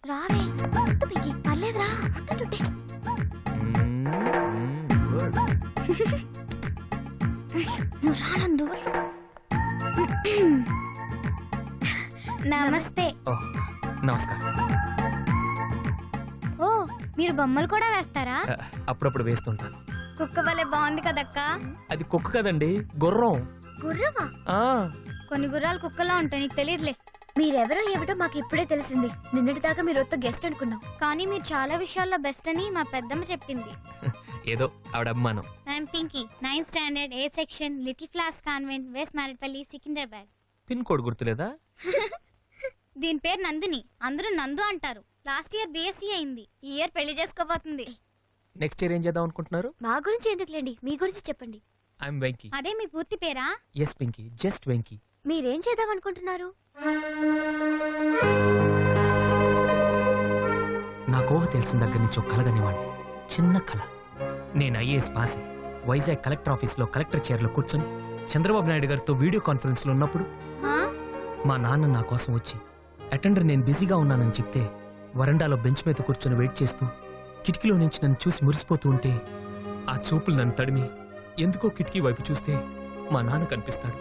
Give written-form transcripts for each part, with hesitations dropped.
రావే పర్లేదురా నువ్వు రానందు. నమస్తే. నమస్కారం. ఓ మీరు బొమ్మలు కూడా వేస్తారా? అప్పుడప్పుడు వేస్తుంటాను. కుక్క వల్లే బాగుంది కదక్క. అది కుక్క కదండి, గుర్రం. గుర్రమా? కొన్ని గుర్రాలు కుక్కలా ఉంటాయి, నీకు తెలియదులే. మీరెవరో ఏమిటో మాకు ఇప్పుడే తెలిసింది. నిన్నటిదాకా మీరు వద్ద గెస్ట్ అనుకున్నాం, కానీ మీరు చాలా విషయాల్లో బెస్ట్ అని మా పెద్దమ్మ చెప్పింది. ఏదో ఆవిడ అభిమానం. I'm Pinky, 9th standard, A section, little floss convent, west Marredpally, Secunderabad. Pin code గుర్తులేదా? దీని పేరు నందిని, అందరూ నందు అంటారు. లాస్ట్ ఇయర్ BSc అయింది, ఈ ఇయర్ పెళ్లి చేసుకోబోతుంది. నెక్స్ట్ ఇయర్ ఏం చేద్దాం అనుకుంటున్నారు? మా గురించి ఎందుకులేండి, మీ గురించి చెప్పండి. ఐఎమ్ వెంకీ. అదే మీ పూర్తి పేరా? Yes Pinky, just Venky. మీరేం చేద్దాం అనుకుంటున్నారు? నాకు ఊహ తెలిసిన దగ్గర నుంచి ఒక కలగనివ్వండి, చిన్న కళ. నేను IAS పాస్ అయ్యి వైజాగ్ కలెక్టర్ ఆఫీస్లో కలెక్టర్ చైర్లో కూర్చొని చంద్రబాబు నాయుడు గారితో వీడియో కాన్ఫరెన్స్లో ఉన్నప్పుడు మా నాన్న నా కోసం వచ్చి అటెండర్ నేను బిజీగా ఉన్నానని చెప్తే వరండాలో బెంచ్ మీద కూర్చొని వెయిట్ చేస్తూ కిటికీలో నుంచి నన్ను చూసి మురిసిపోతూ ఉంటే ఆ చూపులు నన్ను తడిమి ఎందుకో కిటికీ వైపు చూస్తే మా నాన్న కనిపిస్తాడు.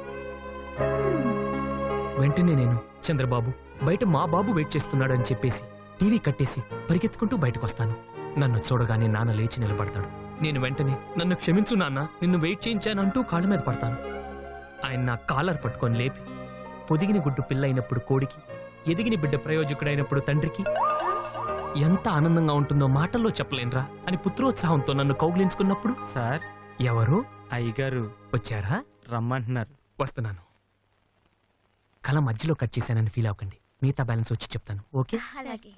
వెంటనే నేను చంద్రబాబు బయట మా బాబు వెయిట్ చేస్తున్నాడు అని చెప్పేసి టీవీ కట్టేసి పరిగెత్తుకుంటూ బయటకు వస్తాను. నన్ను చూడగానే నాన్న లేచి నిలబడతాడు. నేను వెంటనే నన్ను క్షమించు నాన్న, నిన్ను వెయిట్ చేయించానంటూ కాళ్ళ మీద పడతాను. ఆయన నా కాలర్ పట్టుకొని లేపి పొదిగిన గుడ్డు పిల్ల అయినప్పుడు కోడికి, ఎదిగిన బిడ్డ ప్రయోజకుడైనప్పుడు తండ్రికి ఎంత ఆనందంగా ఉంటుందో మాటల్లో చెప్పలేనురా అని పుత్రోత్సాహంతో నన్ను కౌగిలించుకున్నప్పుడు, సార్ ఎవరు? అయ్యగారు వచ్చారా? రమ్మంటున్నారు. వస్తున్నాను. కళ మధ్యలో కట్ చేశానని ఫీల్ అవ్వకండి, మిగతా బ్యాలెన్స్ వచ్చి చెప్తాను. ఓకే? అలాగే.